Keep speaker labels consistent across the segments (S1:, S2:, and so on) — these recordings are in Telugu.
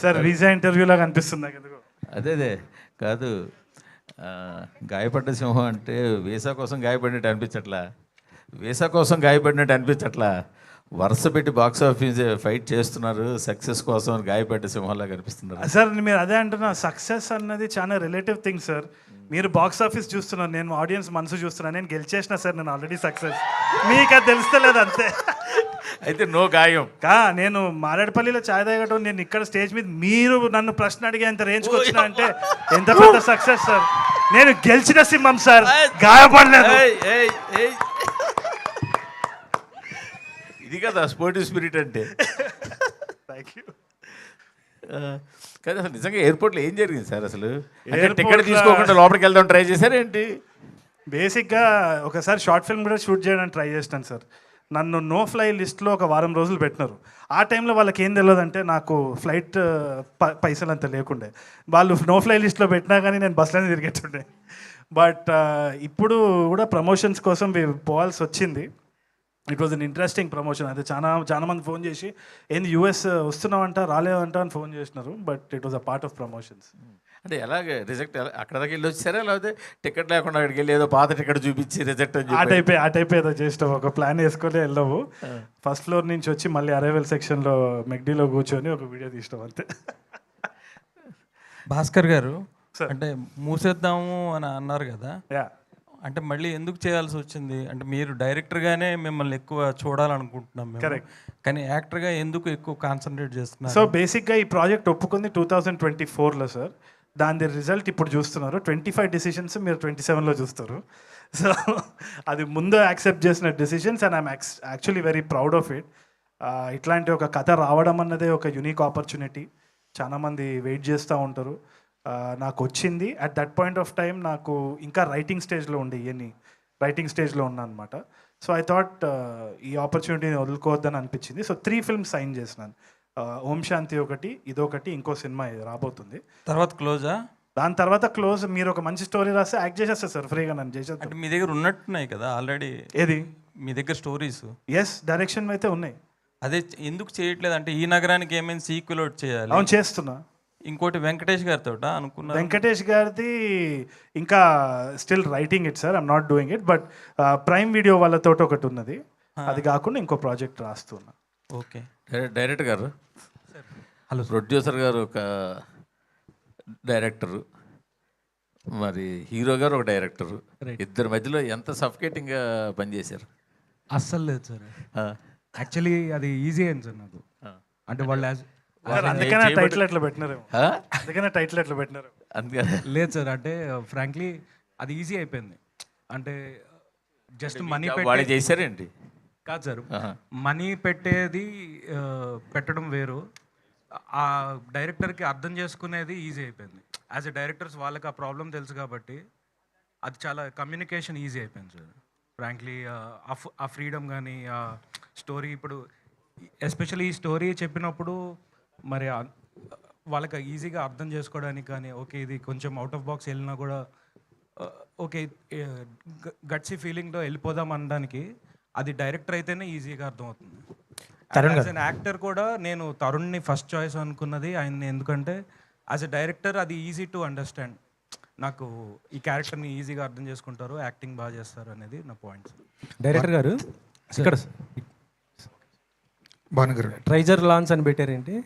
S1: సార్ వీసా ఇంటర్వ్యూలా కనిపిస్తుంది నాకు ఎందుకో.
S2: అదే కాదు, గాయపడ్డ సింహం అంటే వీసా కోసం గాయపడినట్టు అనిపించట్లా, వీసా కోసం గాయపడినట్టు అనిపించట్లా, వరుస పెట్టి బాక్స్ ఆఫీస్ ఫైట్ చేస్తున్నారు సక్సెస్ కోసం అని గాయపడ్డ సింహంలా కనిపిస్తున్నారు.
S1: సార్ మీరు అదే అంటున్నా, సక్సెస్ అన్నది చాలా రిలేటివ్ థింగ్ సార్. మీరు బాక్స్ ఆఫీస్ చూస్తున్నారు, నేను ఆడియన్స్ మనసు చూస్తున్నాను. నేను గెలిచేసిన సార్, నేను ఆల్రెడీ సక్సెస్. మీకు అది తెలుస్తలేదు అంతే.
S2: అయితే నో గాయం.
S1: నేను మారేడుపల్లిలో ఛాయ్ తాగటం, నేను ఇక్కడ స్టేజ్ మీద మీరు నన్ను ప్రశ్న అడిగేంత రేంజ్కి వచ్చినా అంటే ఎంత పెద్ద సక్సెస్ సార్. నేను గెలిచిన సింహం సార్, గాయపడలేదు.
S2: ఇది కదా స్పోర్టివ్ స్పిరిట్ అంటే.
S1: Thank you.
S2: కానీ అసలు నిజంగా ఎయిర్పోర్ట్లో ఏం జరిగింది సార్? అసలు టికెట్ తీసుకోకుండా లోపలికి వెళ్దాం ట్రై చేశారేంటి?
S1: బేసిక్గా ఒకసారి షార్ట్ ఫిల్మ్ కూడా షూట్ చేయడానికి ట్రై చేస్తాను సార్. నన్ను నో ఫ్లై లిస్ట్లో ఒక వారం రోజులు పెట్టినారు. ఆ టైంలో వాళ్ళకి ఏం తెలియదంటే నాకు ఫ్లైట్ పైసలు అంత లేకుండే. వాళ్ళు నో ఫ్లై లిస్ట్లో పెట్టినా కానీ నేను బస్సులోనే తిరిగేటుండే. బట్ ఇప్పుడు కూడా ప్రమోషన్స్ కోసం పోవాల్సి వచ్చింది. It was an interesting promotion. అయితే చాలా మంది ఫోన్ చేసి ఏంది యూఎస్ వస్తున్నావంట రాలేవంట అని ఫోన్ చేసినారు. But it was a part of promotions.
S2: అంటే ఎలాగ రిజెక్ట్ అక్కడ దాకా వెళ్ళి వచ్చారా, లేకపోతే టికెట్ లేకుండా అక్కడికి వెళ్ళి ఏదో పాత టికెట్ చూపించి రిజెక్ట్ అని
S1: ఆ టైప్ ఏదో చేస్తాం. ఒక ప్లాన్ వేసుకొని వెళ్ళాము. ఫస్ట్ ఫ్లోర్ నుంచి వచ్చి మళ్ళీ అరైవల్ సెక్షన్లో మెగ్డీలో కూర్చొని ఒక వీడియో తీస్తాం అంతే.
S3: భాస్కర్ గారు, అంటే మూసేద్దాము అని అన్నారు కదా, అంటే మళ్ళీ ఎందుకు చేయాల్సి వచ్చింది? అంటే మీరు డైరెక్టర్గానే మిమ్మల్ని ఎక్కువ చూడాలనుకుంటున్నాం మేము, కానీ యాక్టర్గా ఎందుకు ఎక్కువ కాన్సన్ట్రేట్ చేస్తున్నారు?
S1: సో బేసిక్గా ఈ ప్రాజెక్ట్ ఒప్పుకుంది 2024లో సార్. దాని రిజల్ట్ ఇప్పుడు చూస్తున్నారు. 25 డిసిషన్స్ మీరు 27లో చూస్తారు. సో అది ముందు యాక్సెప్ట్ చేసిన decisions and I'm actually very proud of it. ఇట్లాంటి ఒక కథ రావడం అన్నదే ఒక యునిక్ ఆపర్చునిటీ. చాలామంది వెయిట్ చేస్తూ ఉంటారు. నాకు వచ్చింది at that point of time. నాకు ఇంకా రైటింగ్ స్టేజ్లో ఉండే రైటింగ్ స్టేజ్లో ఉన్నా అనమాట. సో ఐ థాట్ ఈ ఆపర్చునిటీని వదులుకోవద్దని అనిపించింది. సో 3 ఫిల్మ్స్ సైన్ చేసినాను. ఓం శాంతి ఒకటి, ఇదొకటి, ఇంకో సినిమా రాబోతుంది.
S3: తర్వాత క్లోజా?
S1: దాని తర్వాత క్లోజ్. మీరు ఒక మంచి స్టోరీ రాస్తే యాక్ట్ చేసేస్తారు సార్, ఫ్రీగా నన్ను చేసేది.
S3: అంటే మీ దగ్గర ఉన్నట్టున్నాయి కదా ఆల్రెడీ.
S1: ఏది
S3: మీ దగ్గర స్టోరీస్?
S1: ఎస్, డైరెక్షన్ అయితే ఉన్నాయి.
S3: అదే ఎందుకు చేయట్లేదు అంటే ఈ నగరానికి ఏమైనా సీక్వెల్ ఒకటి చేయాలి.
S1: అవును, చేస్తున్నా.
S3: ఇంకోటి వెంకటేష్ గారితో అనుకున్నా.
S1: వెంకటేష్ గారిది ఇంకా still writing it sir, I'm not doing it. But prime video వాళ్ళతో ఒకటి ఉన్నది, అది కాకుండా ఇంకో ప్రాజెక్ట్ రాస్తున్నా.
S3: ఓకే.
S2: డైరెక్టర్ గారు,
S3: హలో.
S2: ప్రొడ్యూసర్ గారు ఒక డైరెక్టరు, మరి హీరో గారు ఒక డైరెక్టరు, ఇద్దరి మధ్యలో ఎంత సఫికేటింగ్గా పనిచేశారు?
S4: అస్సలు లేదు సార్. యాక్చువల్లీ అది ఈజీ అయింది సార్ నాకు. అంటే వాళ్ళు
S1: అందుకనే టైటిల్ ఎట్లా పెట్టినారు.
S4: లేదు సార్, అంటే ఫ్రాంక్లీ అది ఈజీ అయిపోయింది. అంటే జస్ట్ మనీ
S2: చేశారేంటి?
S4: కాదు సార్, మనీ పెట్టడం వేరు, ఆ డైరెక్టర్కి అర్థం చేసుకునేది ఈజీ అయిపోయింది. యాజ్ ఎ డైరెక్టర్స్ వాళ్ళకి ఆ ప్రాబ్లం తెలుసు కాబట్టి అది చాలా కమ్యూనికేషన్ ఈజీ అయిపోయింది సార్. ఫ్రాంక్లీ ఆ ఫ్రీడమ్ కానీ ఆ స్టోరీ, ఇప్పుడు ఎస్పెషల్లీ ఈ స్టోరీ చెప్పినప్పుడు మరి వాళ్ళకి ఈజీగా అర్థం చేసుకోవడానికి కానీ, ఓకే ఇది కొంచెం అవుట్ ఆఫ్ బాక్స్ వెళ్ళినా కూడా ఓకే గట్సీ ఫీలింగ్తో వెళ్ళిపోదాం అనడానికి అది డైరెక్టర్ అయితేనే ఈజీగా అర్థమవుతుంది. యాజ్ అన్ యాక్టర్ కూడా నేను తరుణ్ని ఫస్ట్ చాయిస్ అనుకున్నది ఆయన్ని, ఎందుకంటే యాజ్ ఎ డైరెక్టర్ అది ఈజీ టు అండర్స్టాండ్. నాకు ఈ క్యారెక్టర్ని ఈజీగా అర్థం చేసుకుంటారు, యాక్టింగ్ బాగా చేస్తారు అనేది నా పాయింట్.
S5: డైరెక్టర్ గారు ఇక్కడ
S4: భానుగారు
S5: ట్రైజర్ లాంచ్ అని పెట్టారేంటి?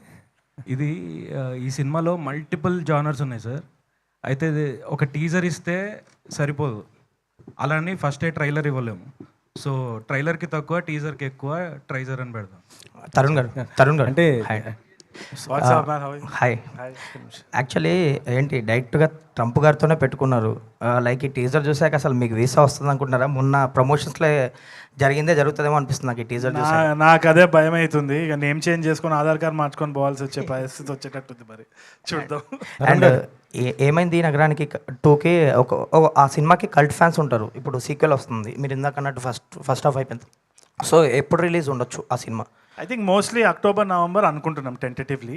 S4: ఇది ఈ సినిమాలో మల్టిపుల్ జానర్స్ ఉన్నాయి సార్. అయితే ఒక టీజర్ ఇస్తే సరిపోదు, అలానే ఫస్టే ట్రైలర్ ఇవ్వలేము. సో ట్రైలర్కి తక్కువ, టీజర్కి ఎక్కువ, ట్రైజర్ అని పెడదాం.
S6: తరుణ్ గారు
S5: అంటే
S6: హాయ్. యాక్చువల్లీ ఏంటి డైరెక్ట్గా ట్రంప్ గారితోనే పెట్టుకున్నారు. లైక్ ఈ టీజర్ చూసాక అసలు మీకు వీసా వస్తుంది అనుకుంటున్నారా? మొన్న ప్రమోషన్స్లో జరుగుతుందేమో అనిపిస్తుంది నాకు ఈ టీజర్ చూసి.
S1: నాకు అదే భయం అవుతుంది. ఇక నేమ్ చేంజ్ చేసుకొని ఆధార్ కార్డ్ మార్చుకొని పోవాల్సి వచ్చే పరిస్థితి వచ్చేటట్టుంది. మరి చూద్దాం.
S6: అండ్ ఏమైంది ఈ నగరానికి 2కి ఆ సినిమాకి కల్ట్ ఫ్యాన్స్ ఉంటారు. ఇప్పుడు సీక్వెల్ వస్తుంది, మీరు ఇందాక అన్నట్టు ఫస్ట్ హాఫ్ అయిపోయింది. సో ఎప్పుడు రిలీజ్ ఉండొచ్చు ఆ cinema?
S1: I think mostly October November అనుకుంటున్నాం టెంటేటివ్లీ.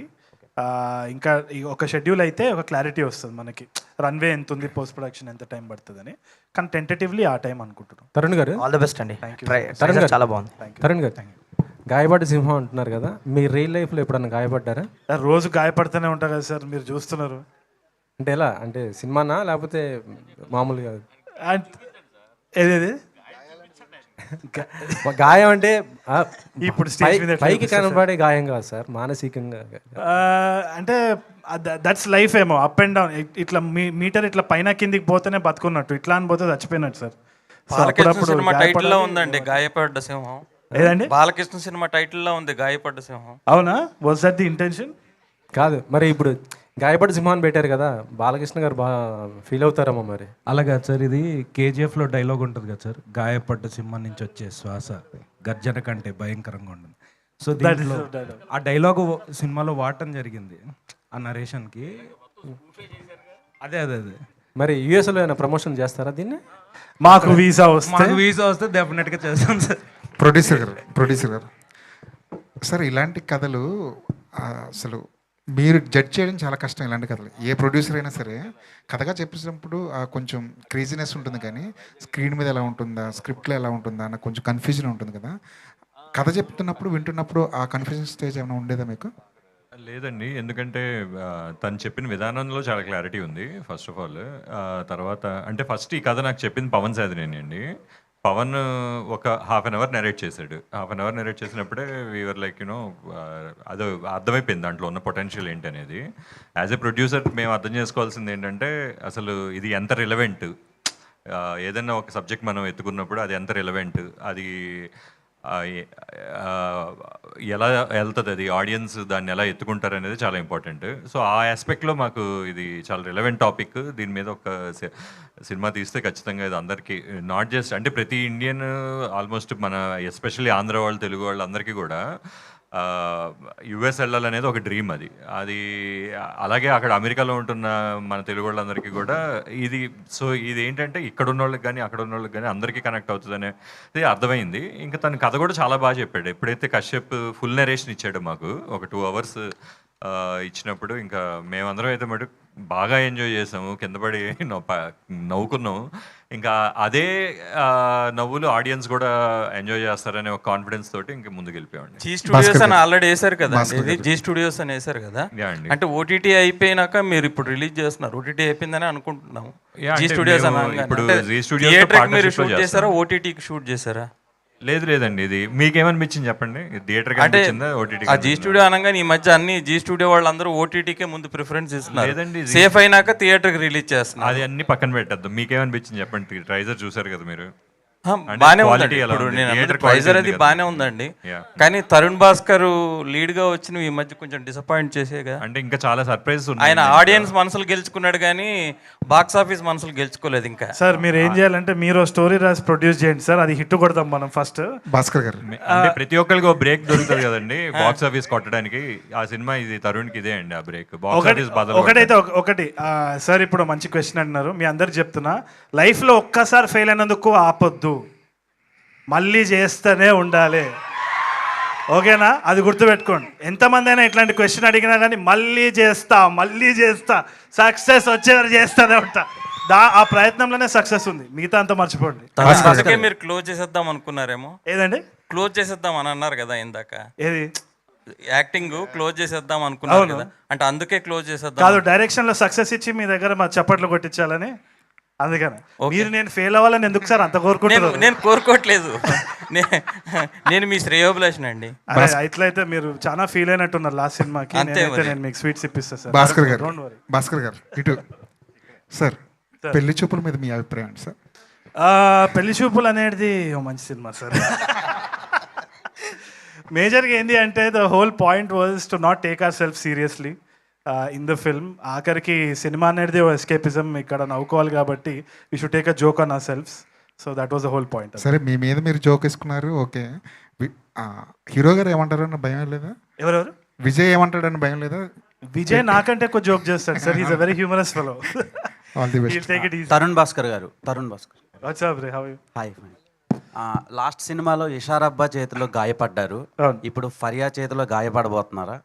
S1: ఇంకా ఒక షెడ్యూల్ అయితే ఒక క్లారిటీ వస్తుంది మనకి, రన్వే ఎంత ఉంది, పోస్ట్ ప్రొడక్షన్ ఎంత టైం పడుతుందని. కానీ టెంటేటివ్లీ ఆ టైం అనుకుంటున్నాం.
S5: తరుణ్ గారు
S6: ఆల్ ద బెస్ట్ అండి.
S1: Thank you.
S6: ట్రైలర్ చాలా బాగుంది.
S5: తరుణ్ గారు,
S1: థ్యాంక్ యూ.
S5: గాయపడ్డ సింహం అంటున్నారు కదా, మీ రియల్ లైఫ్లో ఎప్పుడన్నా గాయపడ్డారా?
S1: రోజు గాయపడుతూనే ఉంటా కదా సార్, మీరు చూస్తున్నారు.
S5: అంటే ఎలా, అంటే సినిమానా లేకపోతే మామూలుగా?
S1: ఏదేది
S5: గాయం అంటే
S1: ఇప్పుడు స్టేజ్ మీద ఎట్లా
S5: పైకి కనబడే గాయం కాదు సార్, మానసికంగా.
S1: అంటే దట్స్ లైఫ్ ఏమో, అప్ అండ్ డౌన్. ఇట్లా మీటర్ ఇట్లా పైన కిందికి పోతేనే బతుకున్నట్టు, ఇట్లా అని పోతే చచ్చిపోయినట్టు సార్.
S3: బాలకృష్ణ సినిమా టైటిల్ లో ఉందండి గాయపడ్డ సింహం.
S1: ఏదండి?
S3: బాలకృష్ణ సినిమా టైటిల్ లో ఉంది గాయపడ్డ సింహం.
S1: అవునా? Was that the intention?
S5: కాదు, మరి ఇప్పుడు గాయపడ్డ సింహాన్ని పెట్టారు కదా, బాలకృష్ణ గారు బాగా ఫీల్ అవుతారమ్మా మరి.
S4: అలాగా సార్, ఇది కేజీఎఫ్లో డైలాగ్ ఉంటుంది కదా సార్, గాయపడ్డ సింహం నుంచి వచ్చే శ్వాస గర్జన కంటే భయంకరంగా ఉంటుంది. సో దీంట్లో ఆ డైలాగు సినిమాలో వాడటం జరిగింది ఆ నరేషన్కి. అదే అదే అదే
S5: మరి యూఎస్లో ఏమైనా ప్రమోషన్ చేస్తారా దీన్ని?
S1: మాకు వీసా వస్తే
S4: డెఫినెట్గా చేస్తాం సార్.
S7: ప్రొడ్యూసర్ గారు సార్, ఇలాంటి కథలు అసలు మీరు జడ్జ్ చేయడం చాలా కష్టం. ఇలాంటి కథలు ఏ ప్రొడ్యూసర్ అయినా సరే కథగా చెప్పేసినప్పుడు కొంచెం క్రేజీనెస్ ఉంటుంది, కానీ స్క్రీన్ మీద ఎలా ఉంటుందా, స్క్రిప్ట్లో ఎలా ఉంటుందా అన్న కొంచెం కన్ఫ్యూజన్ ఉంటుంది కదా. కథ చెప్తున్నప్పుడు వింటున్నప్పుడు ఆ కన్ఫ్యూజన్ స్టేజ్ ఏమైనా ఉండేదా మీకు?
S8: లేదండి, ఎందుకంటే తను చెప్పిన విధానంలో చాలా క్లారిటీ ఉంది ఫస్ట్ ఆఫ్ ఆల్. తర్వాత అంటే ఫస్ట్ ఈ కథ నాకు చెప్పింది పవన్ సాధినేని అండి. పవన్ ఒక హాఫ్ అన్ అవర్ నెరేట్ చేశాడు. హాఫ్ అన్ అవర్ నెరేట్ చేసినప్పుడే వీఆర్ లైక్ యూనో అదో అర్థమైపోయింది దాంట్లో ఉన్న పొటెన్షియల్ ఏంటి అనేది. యాజ్ ఎ ప్రొడ్యూసర్ మేము అర్థం చేసుకోవాల్సింది ఏంటంటే అసలు ఇది ఎంత రిలవెంట్, ఏదైనా ఒక సబ్జెక్ట్ మనం ఎత్తుకున్నప్పుడు అది ఎంత రిలవెంట్, అది ఎలా వెళ్తుంది, అది ఆడియన్స్ దాన్ని ఎలా ఎత్తుకుంటారు అనేది చాలా ఇంపార్టెంట్. సో ఆ ఆస్పెక్ట్లో మాకు ఇది చాలా రిలవెంట్ టాపిక్. దీని మీద ఒక సినిమా తీస్తే ఖచ్చితంగా ఇది అందరికీ, నాట్ జస్ట్ అంటే ప్రతి ఇండియన్, ఆల్మోస్ట్ మన ఎస్పెషల్లీ ఆంధ్ర వాళ్ళు, తెలుగు వాళ్ళు అందరికీ కూడా యుఎస్ వెళ్ళాలనేది ఒక డ్రీమ్. అది అలాగే అక్కడ అమెరికాలో ఉంటున్న మన తెలుగు వాళ్ళందరికీ కూడా ఇది. సో ఇది ఏంటంటే ఇక్కడ ఉన్న వాళ్ళకి కానీ అక్కడ ఉన్న వాళ్ళకి కానీ అందరికీ కనెక్ట్ అవుతుంది అనేది అర్థమైంది. ఇంకా తన కథ కూడా చాలా బాగా చెప్పాడు. ఎప్పుడైతే కశ్యప్ ఫుల్ నరేషన్ ఇచ్చాడు మాకు ఒక 2 hours ఇచ్చినప్పుడు, ఇంకా మేమందరం అయితే మటు బాగా ఎంజాయ్ చేసాము, కింద పడి నవ్వుకున్నాం. ఇంకా అదే నవ్వులు ఆడియన్స్ కూడా ఎంజాయ్ చేస్తారనే ఒక కాన్ఫిడెన్స్ తోటి ఇంకా ముందుకు వెళ్ళిపోయామండి.
S3: జీ స్టూడియోస్ అని ఆల్రెడీ వేశారు కదా, జీ స్టూడియోస్ అని వేశారు కదా. అంటే ఓటీటీ అయిపోయినాక మీరు ఇప్పుడు రిలీజ్ చేస్తున్నారు, ఓటీటీ అయిపోయిందని అనుకుంటున్నాము. జీ స్టూడియోస్ మీరు షూట్ చేశారా, ఓటీటీకి షూట్ చేశారా?
S8: లేదండి, ఇది మీకేమనిపించింది చెప్పండి, థియేటర్ అనిపించిందా ఓటీటీ?
S3: జీ స్టూడియో అనగానే ఈ మధ్య అన్ని జీ స్టూడియో వాళ్ళందరూ ఓటీటీకే ముందు ప్రిఫరెన్స్ ఇస్తున్నారు. లేదండి, సేఫ్ అయినాక థియేటర్కి రిలీజ్ చేస్తున్నారు.
S8: అది అన్ని పక్కన పెట్టద్దు, మీకేమనిపించింది చెప్పండి. ట్రైలర్ చూసారు కదా మీరు,
S3: బానే ఉందండి. ఇప్పుడు నేను ట్రైజర్ అది బానే ఉందండి, కానీ తరుణ్ భాస్కర్ లీడ్ గా వచ్చిన ఈ మధ్య కొంచెం డిసప్పాయింట్ చేసేగా.
S8: అంటే ఇంకా చాలా సర్ప్రైజెస్ ఉన్నాయి.
S3: ఆయన ఆడియన్స్ మనసులు గెలుచుకున్నాడు కానీ బాక్స్ ఆఫీస్ మనసులు గెలుచుకోలేదు ఇంకా.
S1: సార్ మీరు ఏం చేయాలంటే మీరు స్టోరీ రాసి ప్రొడ్యూస్ చేయండి సార్, అది హిట్ కొడతాం మనం ఫస్ట్.
S7: భాస్కర్ గారు
S8: అంటే ప్రతి ఒక్కరికి ఒక బ్రేక్ దొరుకుతుంది కదండి బాక్స్ ఆఫీస్ కొట్టడానికి. ఆ సినిమా ఇది తరుణ్కి ఇదే అండి ఆ బ్రేక్. బాక్స్ ఆఫీస్
S1: ఒకటైతే ఒకటి సార్, ఇప్పుడు మంచి క్వశ్చన్ అంటున్నారు, మీ అందరికి చెప్తున్నా, లైఫ్లో ఒక్కసారి ఫెయిల్ అయినందుకు ఆపొద్దు, మళ్ళీ చేస్తూనే ఉండాలి. ఓకేనా? అది గుర్తుపెట్టుకోండి. ఎంతమంది అయినా ఇట్లాంటి క్వశ్చన్ అడిగినా కానీ మళ్ళీ చేస్తా సక్సెస్ వచ్చేవారు చేస్తూనే ఉంటా. ఆ ప్రయత్నంలోనే సక్సెస్ ఉంది, మిగతా అంతా మర్చిపోండి.
S3: అందుకే మీరు క్లోజ్ చేసేద్దాం అనుకున్నారేమో.
S1: ఏదండి?
S3: క్లోజ్ చేసేద్దాం అని అన్నారు కదా ఇందాక,
S1: ఏది
S3: యాక్టింగ్ క్లోజ్ చేసేద్దాం అనుకున్నారు కదా, అంటే అందుకే క్లోజ్ చేసేద్దాం
S1: కాదు, డైరెక్షన్లో సక్సెస్ ఇచ్చి మీ దగ్గర మా చప్పట్లు కొట్టించాలని. అందుకని మీరు నేను ఫెయిల్ అవ్వాలని ఎందుకు సార్ అంత కోరుకుంటున్నారు?
S3: నేను కోరుకోవట్లేదు, నేను మీ శ్రేయోభిలాష్ అండి.
S1: ఇట్లయితే మీరు చాలా ఫీల్ అయినట్టున్నారు లాస్ట్ సినిమాకి. నేను మీకు స్వీట్స్ ఇప్పిస్తాను సార్.
S7: భాస్కర్ గారు ఇటు సార్, పెళ్లి చూపుల మీద మీ అభిప్రాయం సార్?
S1: పెళ్లి చూపులు అనేది మంచి సినిమా సార్. మేజర్గా ఏంటి అంటే the whole point was to not take our self seriously in the film. ఆఖరికి సినిమా అనేది ఎస్కేపిజం, ఇక్కడ నవ్వుకోవాలి కాబట్టి we should take a joke on our selves. So that was the whole point.
S7: సరే, మీ మీద మీరు జోక్ వేసుకున్నారు, ఓకే. హీరో గారు ఏమంటారన్న భయం లేదా?
S1: ఎవరెవరు?
S7: విజయ్ ఏమంటాడని భయం లేదా?
S1: విజయ్ నాకంటే ఎక్కువ జోక్ చేస్తాడు sir, is a very humorous fellow.
S9: Tarun Bhaskar garu,
S1: what's up రే, how are you?
S9: Hi. Last సినిమాలో ఇషారబ్బా చేతిలో గాయపడ్డారు, ఇప్పుడు ఫరియా చేతిలో గాయపడబోతున్నారా?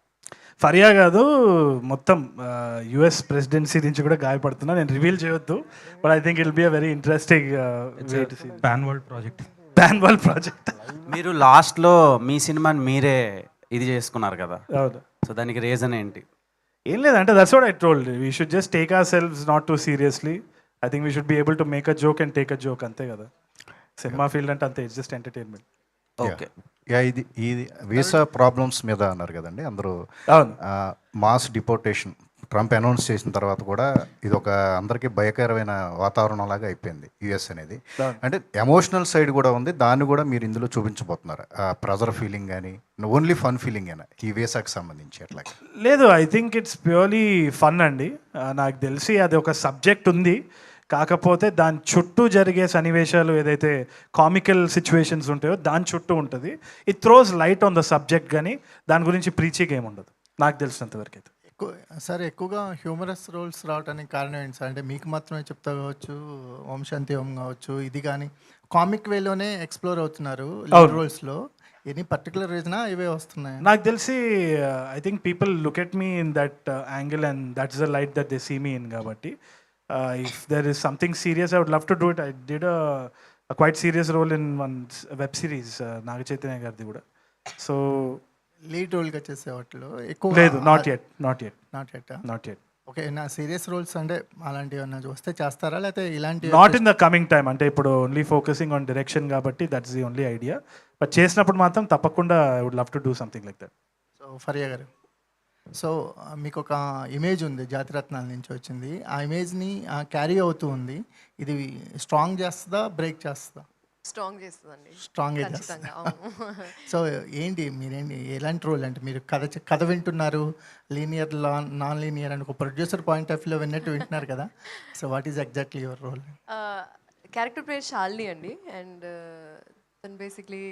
S1: ఫరియా కాదు, మొత్తం యుఎస్ ప్రెసిడెన్సీ నుంచి కూడా గాయపడుతున్నా. నేను రివీల్ చేయొద్దు, but I think it will be a very interesting way to see.
S4: Pan world project.
S1: Pan world project.
S9: మీరు లాస్ట్లో మీ సినిమాని మీరే ఇది చేసుకున్నారు కదా,
S1: అవును.
S9: సో దానికి రీజన్ ఏంటి?
S1: ఏం లేదంటే that's what I told, we should just take our selves not two seriously. I think we should be able to make a joke and take a joke, అంతే కదా. సినిమా ఫీల్డ్ అంటే అంతే, ఇట్స్ జస్ట్ ఎంటర్టైన్మెంట్.
S9: ఓకే.
S10: ఇది వీసా ప్రాబ్లమ్స్ మీద అన్నారు కదండి అందరూ.
S1: అవును.
S10: మాస్ డిపోర్టేషన్ ట్రంప్ అనౌన్స్ చేసిన తర్వాత కూడా ఇది ఒక అందరికీ భయకరమైన వాతావరణం లాగా అయిపోయింది యుఎస్ అనేది. అంటే ఎమోషనల్ సైడ్ కూడా ఉంది, దాన్ని కూడా మీరు ఇందులో చూపించబోతున్నారు. ప్రెజర్ ఫీలింగ్ కానీ ఓన్లీ ఫన్ ఫీలింగ్ అయినా ఈ వీసాకి సంబంధించి అట్లా?
S1: లేదు, I think it's purely fun అండి. నాకు తెలిసి అది ఒక సబ్జెక్ట్ ఉంది, కాకపోతే దాని చుట్టూ జరిగే సన్నివేశాలు ఏదైతే కామికల్ సిచ్యువేషన్స్ ఉంటాయో దాని చుట్టూ ఉంటుంది. It throws light on the subject, కానీ దాని గురించి ప్రీచింగ్ ఏమి ఉండదు నాకు తెలిసినంతవరకు అయితే.
S11: సార్ ఎక్కువగా హ్యూమరస్ రోల్స్ రావడానికి కారణం ఏంటి సార్? అంటే మీకు మాత్రమే చెప్తా కావచ్చు, ఓం శాంతి ఓం కావచ్చు, ఇది కానీ కామిక్ వేలోనే ఎక్స్ప్లోర్ అవుతున్నారు రోల్స్లో. ఎనీ పర్టికులర్ రీజనా ఇవే వస్తున్నాయి?
S1: నాకు తెలిసి I think people look at me in that angle and that's the light that they see me in. కాబట్టి if there is something serious I would love to do it. I did a quite serious role in one web series Naga Chaitanya గారిది కూడా. సో
S11: లీడ్ రోల్గా చేసే వాటిలో ఎక్కువ
S1: లేదు, నాట్ ఎట్.
S11: ఓకే, నా సీరియస్ రోల్స్ అంటే అలాంటివి ఏమన్నా వస్తే చేస్తారా, లేకపోతే ఇలాంటి?
S1: Not in the coming time, అంటే ఇప్పుడు ఓన్లీ ఫోకసింగ్ ఆన్ డైరెక్షన్ కాబట్టి that's the only idea. But చేసినప్పుడు మాత్రం తప్పకుండా I would love to do something like that.
S11: So Faria garu, so మీకు ఒక ఇమేజ్ ఉంది జాతిరత్నాల నుంచి వచ్చింది, ఆ ఇమేజ్ని క్యారీ అవుతూ ఉంది. ఇది స్ట్రాంగ్ చేస్తుందా, బ్రేక్ చేస్తుందా?
S12: స్ట్రాంగ్ చేస్తుందండి.
S11: స్ట్రాంగ్ సో ఏంటి మీరేంటి ఎలాంటి రోల్? అంటే మీరు కథ వింటున్నారు, లీనియర్ నాన్ లీనియర్ అని ఒక ప్రొడ్యూసర్ పాయింట్ ఆఫ్ వ్యూలో విన్నట్టు వింటున్నారు కదా. So what is exactly your role?
S12: Character పేరు శాలిని అండి, అండ్ తను basically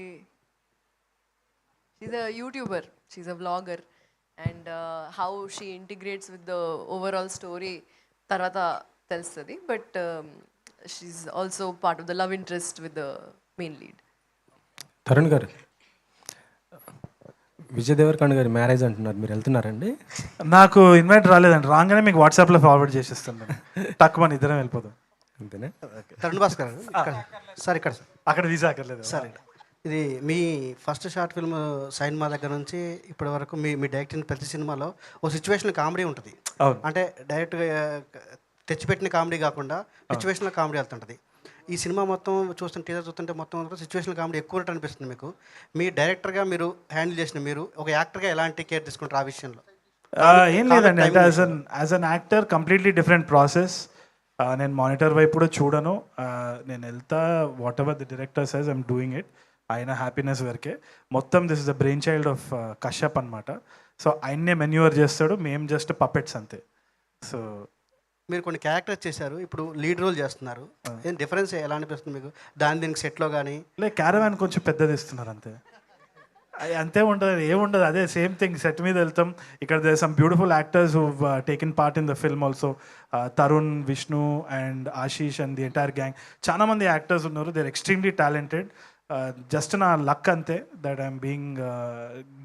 S12: she's a YouTuber, she's a vlogger, and how she integrates with the overall story తర్వాత తెలుస్తుంది. But she's also part of the love interest with the main lead.
S5: Tarun గారు, విజయ్ దేవరకొండ గారి మ్యారేజ్ అంటున్నారు, మీరు వెళ్తున్నారండి?
S1: నాకు ఇన్వైట్ రాలేదండి, రాగానే మీకు వాట్సాప్లో ఫార్వర్డ్ చేసేస్తాను. తక్కువ మన ఇద్దరం వెళ్ళిపోదాం,
S5: అంతేనా?
S13: తరుణ్ భాస్కర్ సార్, ఇక్కడ
S1: అక్కడ వీసా అక్కర్లేదు
S13: సార్. ఇది మీ ఫస్ట్ షార్ట్ ఫిల్మ్ సైన్మా దగ్గర నుంచి ఇప్పటి వరకు మీ డైరెక్టింగ్ ప్రతి సినిమాలో ఓ సిచ్యువేషన్ కామెడీ ఉంటుంది. అంటే డైరెక్ట్గా తెచ్చిపెట్టిన కామెడీ కాకుండా సిచ్యువేషనల్ కామెడీ వెళ్తుంటుంది. ఈ సినిమా మొత్తం చూస్తుంటే, టీజర్ చూస్తుంటే మొత్తం సిచ్యువేషనల్ కామెడీ ఎక్కువ అనిపిస్తుంది మీకు. మీ డైరెక్టర్గా మీరు హ్యాండిల్ చేసిన, మీరు ఒక యాక్టర్గా ఎలాంటి కేర్ తీసుకుంటారు ఆ విషయంలో?
S1: ఏం లేదండి, అంటే as an actor completely different process. నేను మానిటర్ వైపు కూడా చూడను, నేను వెళ్తా what ever the director SEZ I'm doing it. ఆయన హ్యాపీనెస్ వరకే మొత్తం. This is the brain child of Kashyap అనమాట. సో ఆయన్నే మెన్యూవర్ చేస్తాడు, మేము జస్ట్ పపెట్స్ అంతే. సో
S13: మీరు కొన్ని క్యారెక్టర్స్ చేశారు, ఇప్పుడు లీడ్ రోల్ చేస్తున్నారు, ఏం డిఫరెన్స్ ఎలా అనిపిస్తుంది మీకు దీనికి సెట్లో కానీ?
S1: లైక్ క్యారవాన్ కొంచెం పెద్దది ఇస్తున్నారు అంతే, అంతే ఉంటుంది, ఏముండదు, అదే సేమ్ థింగ్. సెట్ మీద వెళ్తాం, ఇక్కడ there some beautiful actors who taken part in the film also. Tarun, Vishnu and Ashish and the entire gang, చాలా మంది యాక్టర్స్ ఉన్నారు. They are extremely talented. Just నా లక్ అంతే, that I'm being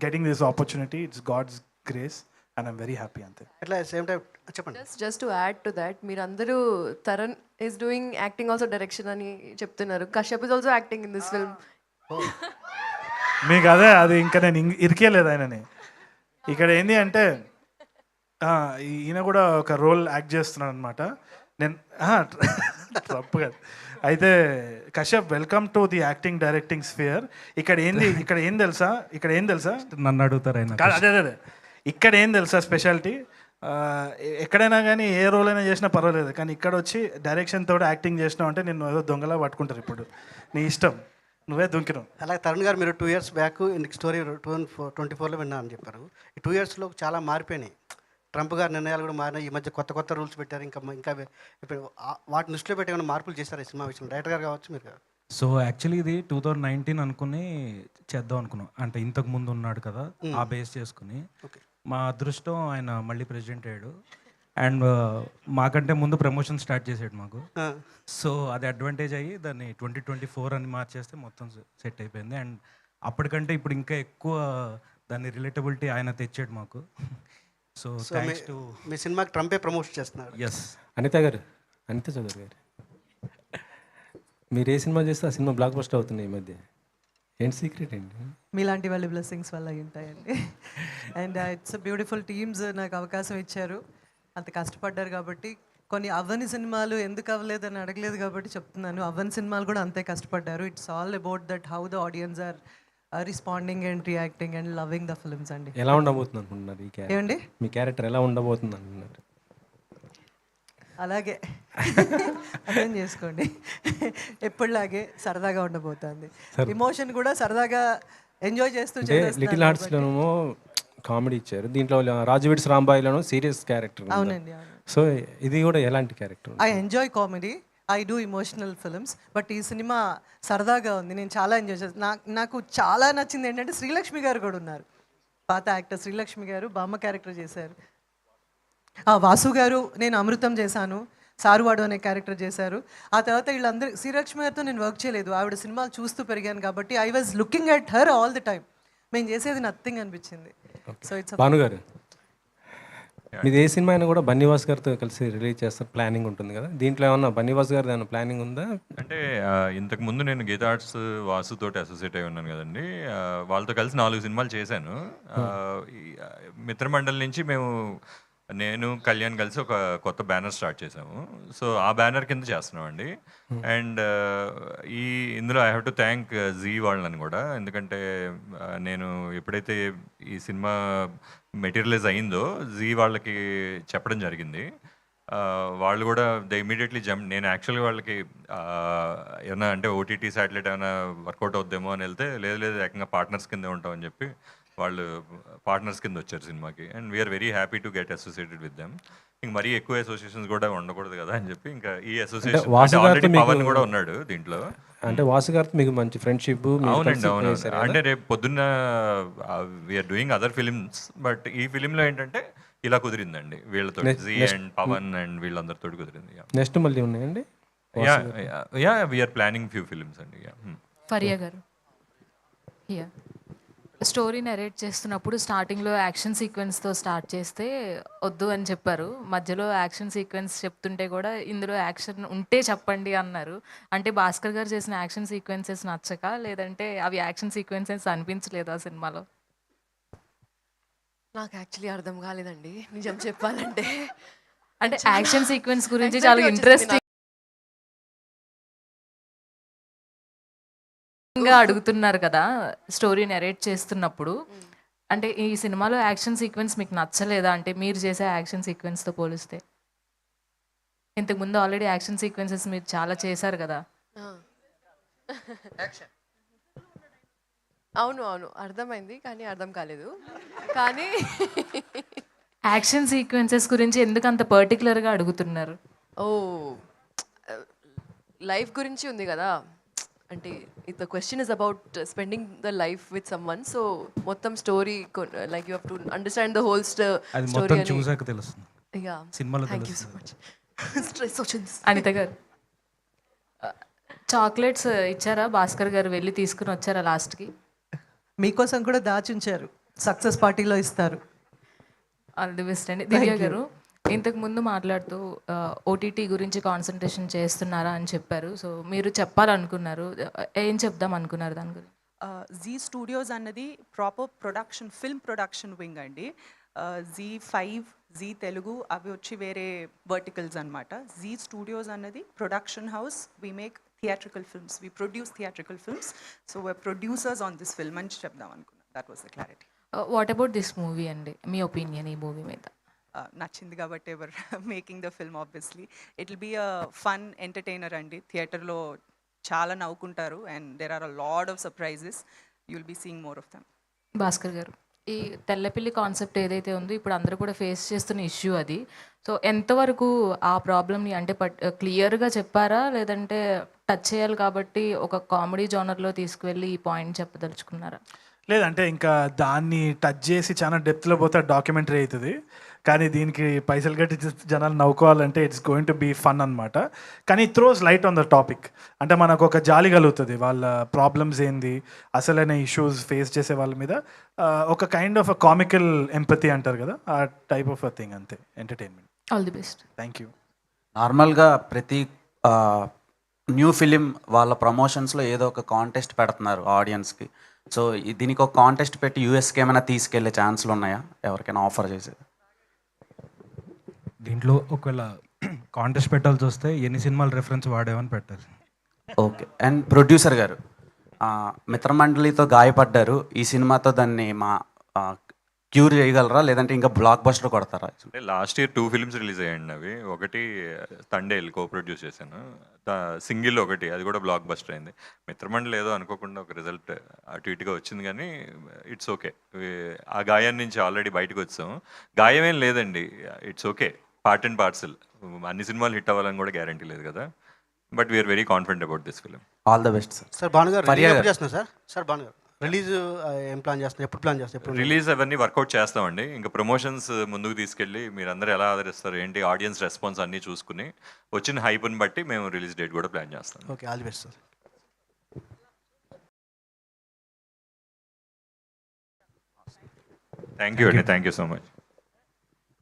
S1: getting this opportunity. It's God's grace and I'm very happy ante.
S13: At same time చెప్పండి.
S12: Just to add to that, మీరందరూ Tarun is doing acting also direction అని చెప్తున్నారు. Kashyap is also acting in this film.
S1: మీకు అదే, అది ఇంకా నేను ఇరికేయలేదు ఆయనని. ఇక్కడ ఏంది అంటే ఈయన కూడా ఒక రోల్ యాక్ట్ చేస్తున్నాడు అనమాట. నేను తప్పు కాదు. అయితే Kashyap, welcome to the acting directing sphere. ఇక్కడ ఏం తెలుసా
S4: నన్ను అడుగుతారు.
S1: అదే ఇక్కడ ఏం తెలుసా స్పెషాలిటీ? ఎక్కడైనా కానీ ఏ రోల్ అయినా చేసినా పర్వాలేదు, కానీ ఇక్కడ వచ్చి డైరెక్షన్ తోటి యాక్టింగ్ చేసినావు అంటే నేను ఏదో దొంగలా పట్టుకుంటారు. ఇప్పుడు నీ ఇష్టం, నువ్వే దొంకినావు.
S13: అలాగే తరుణ్ గారు, మీరు 2 years బ్యాక్ స్టోరీ 2024లో విన్నా అని చెప్పారు. ఈ 2 yearsలో చాలా మారిపోయినాయి. ట్రంప్ గారి నిర్ణయాలు కూడా మారినాయి. ఈ మధ్య కొత్త రూల్స్ పెట్టారు. ఇంకా ఇప్పుడు వాటిని దృష్టిలో పెట్టి ఏమైనా మార్పులు చేశారు ఈ సినిమా విషయంలో? డైరెక్టర్ గారు కావచ్చు, మీరు.
S4: సో యాక్చువల్లీ ఇది 2019 అనుకుని చేద్దాం అనుకున్నాం. అంటే ఇంతకు ముందు ఉన్నాడు కదా, ఆ బేస్ చేసుకుని. మా అదృష్టం ఆయన మళ్ళీ ప్రెసిడెంట్ అయ్యాడు, అండ్ మాకంటే ముందు ప్రమోషన్ స్టార్ట్ చేసాడు మాకు. సో అది అడ్వాంటేజ్ అయ్యి దాన్ని 2024 అని మార్చేస్తే మొత్తం సెట్ అయిపోయింది. అండ్ అప్పటికంటే ఇప్పుడు ఇంకా ఎక్కువ దాన్ని రిలేటబిలిటీ ఆయన తెచ్చాడు మాకు. సో థ్యాంక్స్ టు
S13: మీ సినిమాకి ట్రంపే ప్రమోషన్ చేస్తున్నారు.
S4: ఎస్.
S5: అనిత చౌదరి గారు, మీరు ఏ సినిమా చేస్తే ఆ సినిమా బ్లాక్ బస్టర్ అవుతుంది ఈ మధ్య. ఏంటి సీక్రెట్ ఏంటి?
S14: మీలాంటి వాళ్ళ బ్లెస్సింగ్స్ వల్ల అయి ఉంటాయండి. అండ్ ఇట్స్ బ్యూటిఫుల్ టీమ్స్ నాకు అవకాశం ఇచ్చారు, అంత కష్టపడ్డారు కాబట్టి. కొన్ని అవ్వని సినిమాలు ఎందుకు అవ్వలేదని అడగలేదు కాబట్టి చెప్తున్నాను, అవ్వని సినిమాలు కూడా అంతే కష్టపడ్డారు. It's all about that how the audience are responding and reacting and loving the films అండి.
S5: ఎలా ఉండబోతుంది అనుకుంటున్నారు ఈ క్యారెక్టర్?
S14: ఏమండి
S5: మీ క్యారెక్టర్ ఎలా ఉండబోతుంది అనుకుంటున్నారు?
S14: అలాగే అర్థం చేసుకోండి, ఎప్పటిలాగే సరదాగా ఉండబోతుంది. ఇమోషన్ కూడా సరదాగా ఎంజాయ్ చేస్తూ
S5: అంటే లిటిల్ హార్ట్స్లోనేమో కామెడీ ఇచ్చారు, దీంట్లో రాజు విడ్స్ రాంబాయిలోనూ సీరియస్ క్యారెక్టర్.
S14: అవునండి, అవును.
S5: సో ఇది కూడా ఎలాంటి character?
S14: I enjoy comedy, I do emotional films, but ఈ సినిమా సరదాగా ఉంది, నేను చాలా ఎంజాయ్ చేస్తాను. నాకు చాలా నచ్చింది ఏంటంటే శ్రీలక్ష్మి గారు కూడా ఉన్నారు, పాత యాక్టర్ శ్రీలక్ష్మి గారు బామ్మ క్యారెక్టర్ చేశారు. వాసు గారు నేను అమృతం చేశాను, సారువాడు అనే క్యారెక్టర్ చేశారు. ఆ తర్వాత వీళ్ళందరూ, శ్రీలక్ష్మి గారితో నేను వర్క్ చేయలేదు, ఆవిడ సినిమాలు చూస్తూ పెరిగాను కాబట్టి I was looking at her all the time. మేము చేసేది నథింగ్ అనిపించింది. సో ఇట్స్
S5: భాను గారు, మీది ఏ సినిమా అయినా కూడా బన్నీవాస్ గారితో కలిసి రిలీజ్ చేస్తారు ప్లానింగ్ ఉంటుంది కదా, దీంట్లో ఏమన్నా బన్నీవాస్ గారిది ఏమైనా ప్లానింగ్ ఉందా?
S8: అంటే ఇంతకు ముందు నేను గీతా ఆర్ట్స్ వాసుతోటి అసోసియేట్ అయి ఉన్నాను కదండి, వాళ్ళతో కలిసి 4 సినిమాలు చేశాను. మిత్రమండలి నుంచి నేను కళ్యాణ్ కలిసి ఒక కొత్త బ్యానర్ స్టార్ట్ చేసాము. సో ఆ బ్యానర్ కింద చేస్తున్నామండి. అండ్ ఇందులో I have to thank Zee వాళ్ళని కూడా, ఎందుకంటే నేను ఎప్పుడైతే ఈ సినిమా మెటీరియలైజ్ అయిందో జీ వాళ్ళకి చెప్పడం జరిగింది. వాళ్ళు కూడా దే ఇమీడియట్లీ జంప్. నేను యాక్చువల్గా వాళ్ళకి ఏమన్నా అంటే ఓటీటీ శాటిలైట్ ఏమైనా వర్కౌట్ అవుద్దేమో అని వెళ్తే, లేదు ఏకంగా పార్ట్నర్స్ కింద ఉంటామని చెప్పి వాళ్ళు పార్ట్నర్స్ కింద వచ్చారు సినిమాకి. And we are very happy to get associated with them. ఇంక మరీ ఎక్కువ అసోసియేషన్స్ కూడా ఉండకూడదు కదా అని చెప్పి ఇంకా ఈ అసోసియేషన్ ఆల్రెడీ పవన్ కూడా ఉన్నాడు దీంట్లో.
S5: అంటే వాసు గారితో మీకు మంచి ఫ్రెండ్షిప్?
S8: అవునండి, అవును. అంటే రేపు పొద్దున్న we are doing other films, but ఈ ఫిలింలో ఏంటంటే ఇలా కుదిరిందండి వీళ్ళతో, జీ అండ్ పవన్ అండ్ వీళ్ళందరితో కుదిరింది.
S5: నెక్స్ట్ మళ్ళీ ఉన్నాయండి?
S8: Yeah we are planning few films అండి.
S15: ఫరియా గారు, స్టోరీ నెరేట్ చేస్తున్నప్పుడు స్టార్టింగ్లో యాక్షన్ సీక్వెన్స్తో స్టార్ట్ చేస్తే వద్దు అని చెప్పారు, మధ్యలో యాక్షన్ సీక్వెన్స్ చెప్తుంటే కూడా ఇందులో యాక్షన్ ఉంటే చెప్పండి అన్నారు. అంటే భాస్కర్ గారు చేసిన యాక్షన్ సీక్వెన్సెస్ నచ్చక, లేదంటే అవి యాక్షన్ సీక్వెన్సెస్ అనిపించలేదు ఆ సినిమాలో?
S12: నాకు యాక్చువల్లీ అర్థం కాలేదండి నిజం చెప్పాలంటే.
S15: అంటే యాక్షన్ సీక్వెన్స్ గురించి చాలా ఇంట్రెస్టింగ్ గా అడుగుతున్నారు కదా స్టోరీ నెరేట్ చేస్తున్నప్పుడు. అంటే ఈ సినిమాలో యాక్షన్ సీక్వెన్స్ మీకు నచ్చలేదా? అంటే మీరు చేసే యాక్షన్ సీక్వెన్స్తో పోలిస్తే. ఇంతకుముందు ఆల్రెడీ యాక్షన్ సీక్వెన్సెస్ మీరు చాలా చేశారు కదా.
S12: అవును అర్థమైంది, కానీ అర్థం కాలేదు. కానీ
S15: యాక్షన్ సీక్వెన్సెస్ గురించి ఎందుకు అంత పర్టికులర్గా అడుగుతున్నారు?
S12: ఓ లైఫ్ గురించి ఉంది కదా, అంటే the question is about spending the life with someone. So మొత్తం story like you have to understand the whole story అని
S4: చూసాక తెలుస్తుంది.
S12: యా,
S4: సినిమాలో
S12: థాంక్యూ సో మచ్. స్ట్రెస్ వచ్చింది.
S15: అనిత గారు, చాక్లెట్స్ ఇచ్చారా? భాస్కర్ గారు వెళ్ళి తీసుకుని వచ్చారా లాస్ట్కి?
S14: మీకోసం కూడా దాచుంచారు, సక్సెస్ పార్టీలో ఇస్తారు.
S15: ఆల్ ది బెస్ట్ అండి. దివ్య గారు, ఇంతకు ముందు మాట్లాడుతూ ఓటీటీ గురించి కాన్సన్ట్రేషన్ చేస్తున్నారా అని చెప్పారు. సో మీరు చెప్పాలనుకున్నారు, ఏం చెప్దాం అనుకున్నారు దాని గురించి?
S16: జీ స్టూడియోస్ అన్నది proper production, film production wing అండి. Z5, జీ తెలుగు అవి వచ్చి వేరే వర్టికల్స్ అనమాట. జీ స్టూడియోస్ అన్నది production house. We make theatrical films, we produce theatrical films. So we are producers on this film అని చెప్దాం అనుకున్నాను. That was the clarity.
S15: What about this movie అండి, మీ ఒపీనియన్ ఈ మూవీ మీద?
S16: నచ్చింది కాబట్టి ever making the film obviously it will be a fun entertainer అండి. థియేటర్లో చాలా నవ్వుకుంటారు and there are a lot of surprises. You will be seeing more of them.
S15: Bhaskar garu, ఈ తెల్లపిల్లి కాన్సెప్ట్ ఏదైతే ఉందో ఇప్పుడు అందరూ కూడా ఫేస్ చేస్తున్న ఇష్యూ అది. సో ఎంతవరకు ఆ ప్రాబ్లమ్ని అంటే క్లియర్గా చెప్పారా, లేదంటే టచ్ చేయాలి కాబట్టి ఒక కామెడీ జోనర్లో తీసుకువెళ్ళి ఈ పాయింట్ చెప్పదలుచుకున్నారా?
S1: లేదంటే ఇంకా దాన్ని టచ్ చేసి చాలా డెప్త్లో పోతే డాక్యుమెంటరీ అవుతుంది, కానీ దీనికి పైసలు కట్టి జనాలు నవ్వుకోవాలంటే it's going to be fun అనమాట. కానీ throws light on the topic, అంటే మనకు ఒక జాలి కలుగుతుంది వాళ్ళ ప్రాబ్లమ్స్ ఏంది, అసలైన ఇష్యూస్ ఫేస్ చేసే వాళ్ళ మీద ఒక kind of a comical empathy అంటారు కదా, ఆ టైప్ ఆఫ్ అ థింగ్, అంతే. Entertainment.
S15: All the best.
S1: Thank you.
S9: నార్మల్గా ప్రతి న్యూ ఫిలిం వాళ్ళ ప్రమోషన్స్లో ఏదో ఒక కాంటెస్ట్ పెడుతున్నారు ఆడియన్స్కి. సో దీనికి ఒక కాంటెస్ట్ పెట్టి యూఎస్కి ఏమైనా తీసుకెళ్లే ఛాన్స్లు ఉన్నాయా, ఎవరికైనా ఆఫర్ చేసేది?
S4: దీంట్లో ఒకవేళ కాంటెస్ట్ పెట్టాల్సి వస్తే ఎన్ని సినిమాలు రెఫరెన్స్ వాడేవని పెట్టాలి.
S9: ఓకే. అండ్ ప్రొడ్యూసర్ గారు, మిత్రమండలితో గాయపడ్డారు. ఈ సినిమాతో దాన్ని క్యూర్ చేయగలరా, లేదంటే ఇంకా బ్లాక్ బస్టర్ కొడతారా?
S8: అంటే లాస్ట్ ఇయర్ 2 ఫిల్మ్స్ రిలీజ్ అయ్యండి. అవి ఒకటి తండేల్ కో ప్రొడ్యూస్ చేశాను, సింగిల్ ఒకటి, అది కూడా బ్లాక్ బస్టర్ అయింది. మిత్రమండలి ఏదో అనుకోకుండా ఒక రిజల్ట్ అటు ఇటుగా వచ్చింది, కానీ ఇట్స్ ఓకే. ఆ గాయం నుంచి ఆల్రెడీ బయటకు వచ్చాం. గాయం ఏం లేదండి, it's okay, part and parcel. అన్ని సినిమాలు హిట్ అవ్వాలని కూడా గ్యారంటీ లేదు కదా, but we are very confident about this film.
S9: All the best sir.
S13: Sir భానుగారు ఎప్పుడు చేస్తున్నారు సార్? సార్ భానుగారు రిలీజ్ ఏం ప్లాన్ చేస్తున్నారు, ఎప్పుడు ప్లాన్ చేస్తారు?
S8: రిలీజ్ అవన్నీ వర్కౌట్ చేస్తామండి. ఇంకా ప్రమోషన్స్ ముందుకు తీసుకెళ్ళి మీరు అందరూ ఎలా ఆదరిస్తారు ఏంటి, ఆడియన్స్ రెస్పాన్స్ అన్నీ చూసుకుని వచ్చిన హైప్ని బట్టి మేము రిలీజ్ డేట్ కూడా ప్లాన్ చేస్తాం.
S13: Okay, all the best sir.
S8: Thank you అండి, థ్యాంక్ యూ సో మచ్.